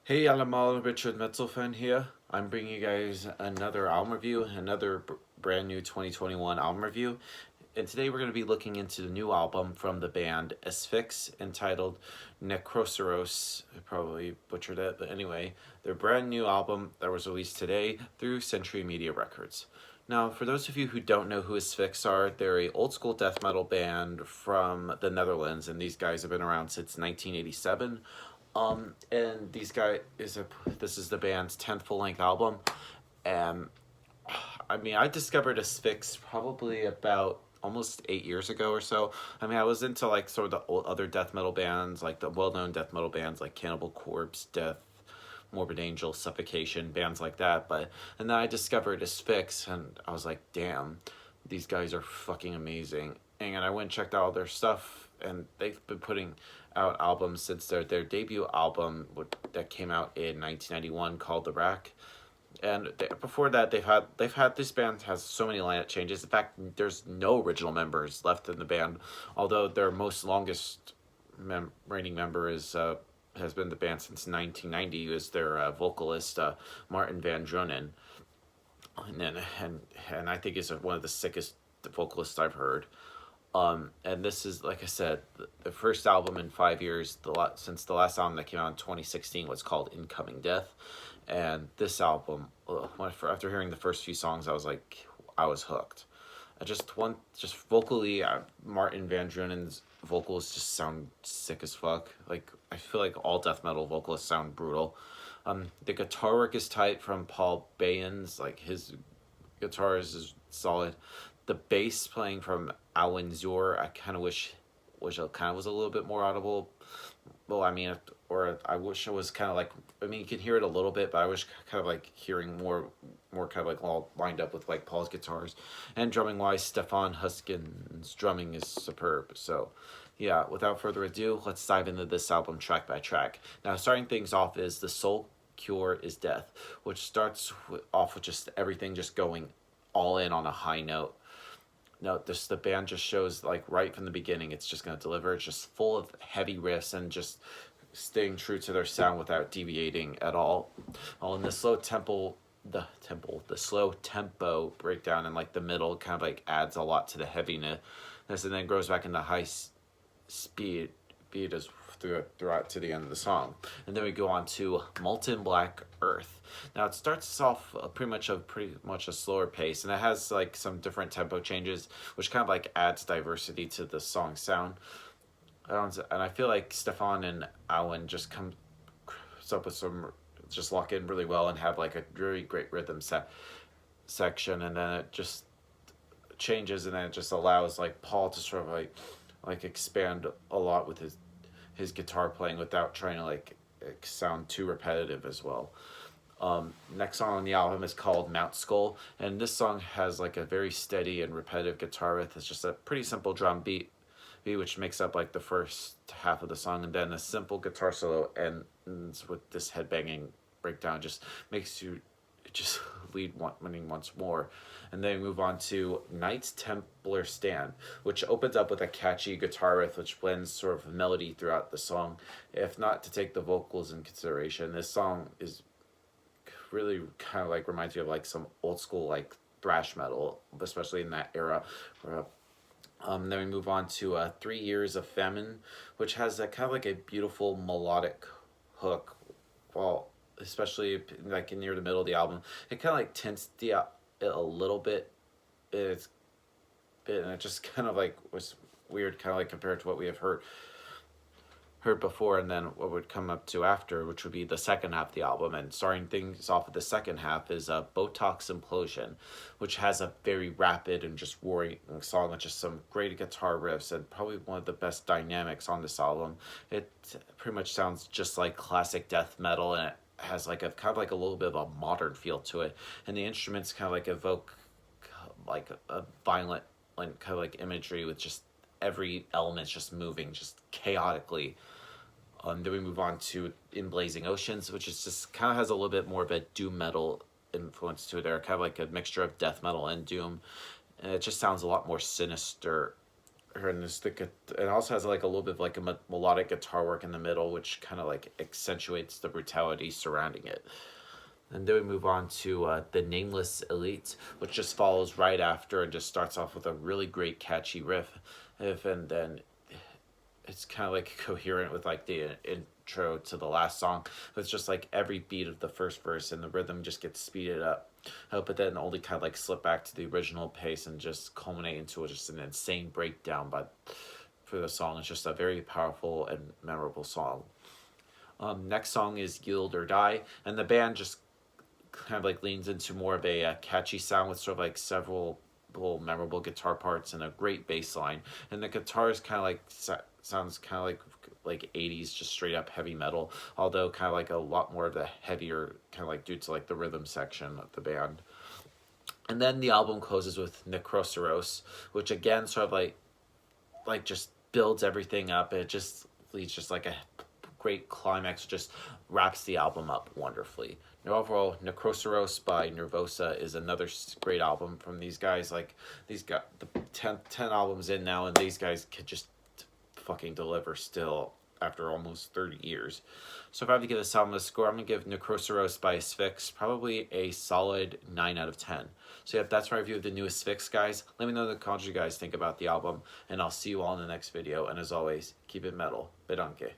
Hey, Alamal, Richard Metzelfen here. I'm bringing you guys another album review, another brand new 2021 album review. And today we're going to be looking into the new album from the band Asphyx entitled Necroceros. I probably butchered it, but anyway, their brand new album that was released today through Century Media Records. Now, for those of you who don't know who Asphyx are, they're a old school death metal band from the Netherlands, and these guys have been around since 1987. And this is the band's 10th full length album, and I discovered Asphyx probably about almost 8 years ago or so. I was into like sort of the old other death metal bands, like the well-known death metal bands like Cannibal Corpse, Death, Morbid Angel, Suffocation, bands like that. And then I discovered Asphyx, and I was like, damn, these guys are fucking amazing. And I went and checked out all their stuff, and they've been putting out albums since their debut album that came out in 1991 called The Rack. And before that, they've had this band has so many lineup changes. In fact, there's no original members left in the band, although their most longest reigning member is has been the band since 1990. Is their vocalist Martin Van Drunen, and I think is one of the sickest vocalists I've heard. And this is, like I said, the first album in 5 years. Since the last album that came out in 2016 was called Incoming Death, and this album, after hearing the first few songs, I was hooked. Just vocally, Martin Van Drunen's vocals just sound sick as fuck. Like I feel like all death metal vocalists sound brutal. The guitar work is tight from Paul Bayens. Like his guitar is solid. The bass playing from Alan Zur, I kind of wish it kind of was a little bit more audible. Well, or I wish it was kind of like, you can hear it a little bit, but I wish kind of like hearing more kind of like all lined up with like Paul's guitars. And drumming wise, Stefan Huskin's drumming is superb. So, yeah, without further ado, let's dive into this album track by track. Now, starting things off is The Soul Cure is Death, which starts off with just everything just going all in on a high note. No, the band just shows like right from the beginning it's just going to deliver. It's just full of heavy riffs and just staying true to their sound without deviating at all. Oh, and the slow tempo breakdown in like the middle kind of like adds a lot to the heaviness, and then grows back into speed as throughout to the end of the song. And then we go on to Molten Black Earth. Now it starts off pretty much a slower pace, and it has like some different tempo changes, which kind of like adds diversity to the song sound. And I feel like Stefan and Alan just comes up with just lock in really well and have like a really great rhythm section, and then it just changes, and then it just allows like Paul to sort of like expand a lot with his guitar playing without trying to like sound too repetitive as well. Next song on the album is called Mount Skull, and this song has like a very steady and repetitive guitar riff. It's just a pretty simple drum beat, which makes up like the first half of the song, and then a simple guitar solo ends with this headbanging breakdown. Just makes you just winning once more. And then we move on to Knights Templar Stand, which opens up with a catchy guitar riff which blends sort of melody throughout the song. If not to take the vocals in consideration, this song is really kind of like reminds me of like some old school like thrash metal, especially in that era. Then we move on to 3 Years of Famine, which has a kind of like a beautiful melodic hook. Well, especially like near the middle of the album, it kind of like tints it a little bit. And it just kind of like was weird, kind of like compared to what we have heard before, and then what would come up to after, which would be the second half of the album. And starting things off with the second half is Botox Implosion, which has a very rapid and just roaring song with just some great guitar riffs and probably one of the best dynamics on this album. It pretty much sounds just like classic death metal, and it has like a kind of like a little bit of a modern feel to it, and the instruments kind of like evoke like a violent like kind of like imagery with just every element just moving just chaotically. Then we move on to In Blazing Oceans, which is just kind of has a little bit more of a doom metal influence to it. There, kind of like a mixture of death metal and doom, and it just sounds a lot more sinister and it also has like a little bit of like a melodic guitar work in the middle, which kind of like accentuates the brutality surrounding it. And then we move on to the Nameless Elite, which just follows right after and just starts off with a really great catchy riff, and then it's kind of like coherent with like the intro to the last song. It's just like every beat of the first verse and the rhythm just gets speeded up. But then only kind of like slip back to the original pace and just culminate into just an insane breakdown for the song. It's just a very powerful and memorable song. Next song is Yield or Die, and the band just kind of like leans into more of a catchy sound with sort of like several memorable guitar parts and a great bass line. And the guitar is kind of like sounds kind of like 80s just straight up heavy metal, although kind of like a lot more of the heavier kind of like due to like the rhythm section of the band. And then the album closes with Necroceros, which again sort of like just builds everything up. It just leads just like a great climax, just wraps the album up wonderfully. Now overall, Necroceros by Nervosa is another great album from these guys. Like, these got the 10 albums in now, and these guys could just fucking deliver still after almost 30 years. So if I have to give this album a score, I'm going to give Necroceros by Asphyx probably a solid 9 out of 10. So yeah, that's my review of the new Asphyx, guys. Let me know in the comments what you guys think about the album, and I'll see you all in the next video. And as always, keep it metal. Bedanke.